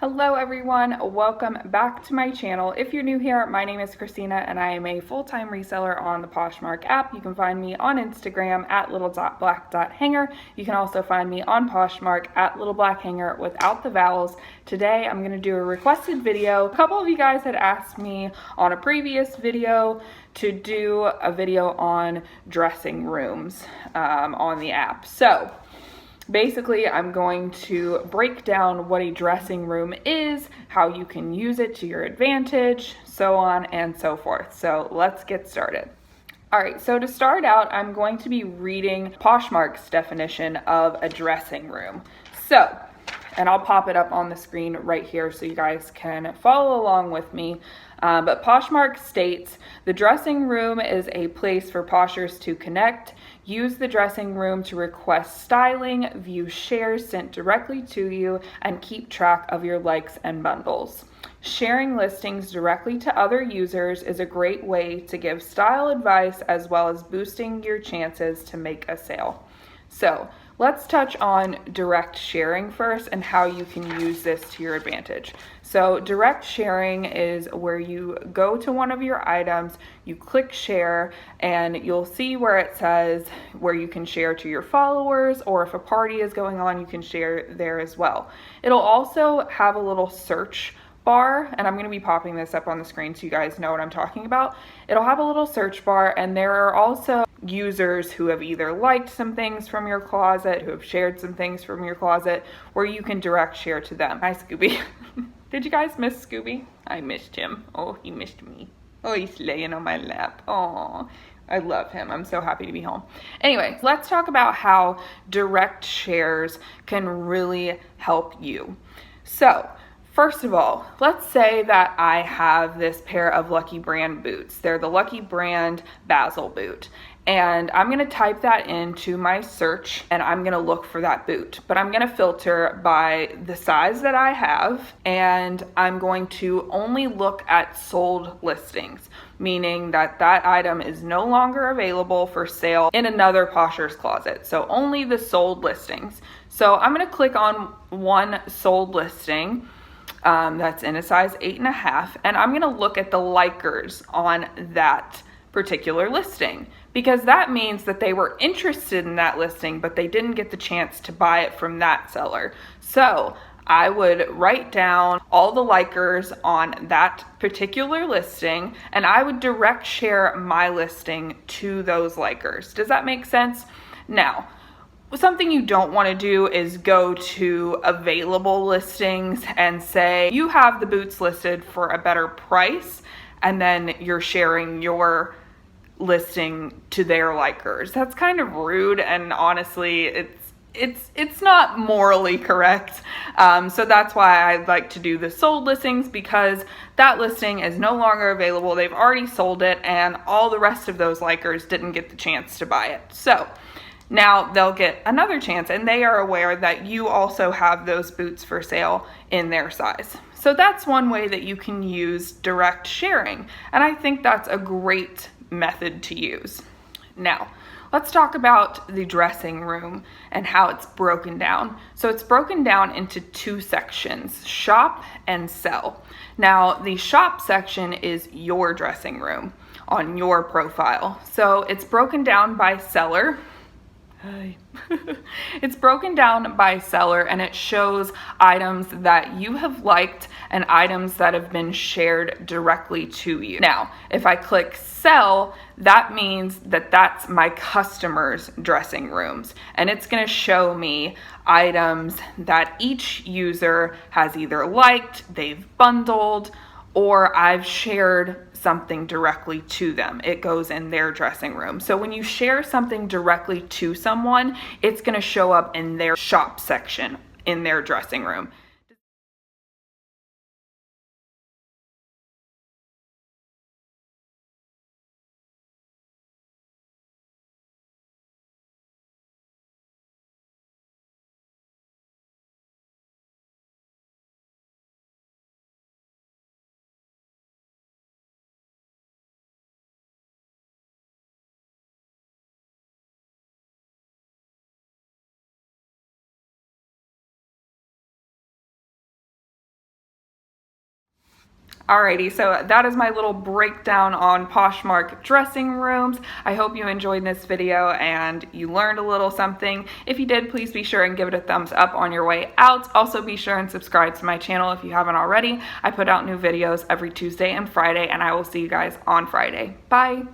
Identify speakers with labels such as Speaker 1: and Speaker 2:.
Speaker 1: Hello everyone, welcome back to my channel. If you're new here, my name is Christina and I am a full-time reseller on the Poshmark app. You can find me on Instagram at little.black.hanger. You can also find me on Poshmark at littleblackhanger without the vowels. Today I'm going to do a requested video. A couple of you guys had asked me on a previous video to do a video on dressing rooms on the app. So basically, I'm going to break down what a dressing room is, how you can use it to your advantage, so on and so forth. So let's get started. All right, so to start out, I'm going to be reading Poshmark's definition of a dressing room. So, and I'll pop it up on the screen right here so you guys can follow along with me. But Poshmark states, the dressing room is a place for poshers to connect. Use the dressing room to request styling, view shares sent directly to you, and keep track of your likes and bundles. Sharing listings directly to other users is a great way to give style advice as well as boosting your chances to make a sale. So let's touch on direct sharing first and how you can use this to your advantage. So direct sharing is where you go to one of your items, you click share, and you'll see where it says where you can share to your followers, or if a party is going on, you can share there as well. It'll also have a little search bar, and I'm going to be popping this up on the screen so you guys know what I'm talking about. It'll have a little search bar, and there are also users who have either liked some things from your closet, who have shared some things from your closet, where you can direct share to them. Hi, Scooby. Did you guys miss Scooby? I missed him. Oh, he missed me. Oh, he's laying on my lap. Oh, I love him. I'm so happy to be home. Anyway, let's talk about how direct shares can really help you. So, first of all, let's say that I have this pair of Lucky Brand boots. They're the Lucky Brand Basil boot. And I'm going to type that into my search and I'm going to look for that boot. But I'm going to filter by the size that I have, and I'm going to only look at sold listings, meaning that that item is no longer available for sale in another Posher's closet. So only the sold listings. So I'm going to click on one sold listing. That's in a size 8.5, and I'm gonna look at the likers on that particular listing, because that means that they were interested in that listing, but they didn't get the chance to buy it from that seller. So I would write down all the likers on that particular listing, and I would direct share my listing to those likers. Does that make sense? Now, something you don't want to do is go to available listings and say you have the boots listed for a better price, and then you're sharing your listing to their likers. That's kind of rude, and honestly, it's not morally correct. So that's why I like to do the sold listings, because that listing is no longer available. They've already sold it, and all the rest of those likers didn't get the chance to buy it. So now they'll get another chance, and they are aware that you also have those boots for sale in their size. So that's one way that you can use direct sharing, and I think that's a great method to use. Now, let's talk about the dressing room and how it's broken down. So it's broken down into two sections, shop and sell. Now, the shop section is your dressing room on your profile. So it's broken down by seller. It's broken down by seller, and it shows items that you have liked and items that have been shared directly to you. Now, if I click sell, that means that that's my customers' dressing rooms, and it's going to show me items that each user has either liked, they've bundled, or I've shared something directly to them. It goes in their dressing room. So when you share something directly to someone, it's going to show up in their shop section in their dressing room. Alrighty, so that is my little breakdown on Poshmark dressing rooms. I hope you enjoyed this video and you learned a little something. If you did, please be sure and give it a thumbs up on your way out. Also be sure and subscribe to my channel if you haven't already. I put out new videos every Tuesday and Friday, and I will see you guys on Friday. Bye!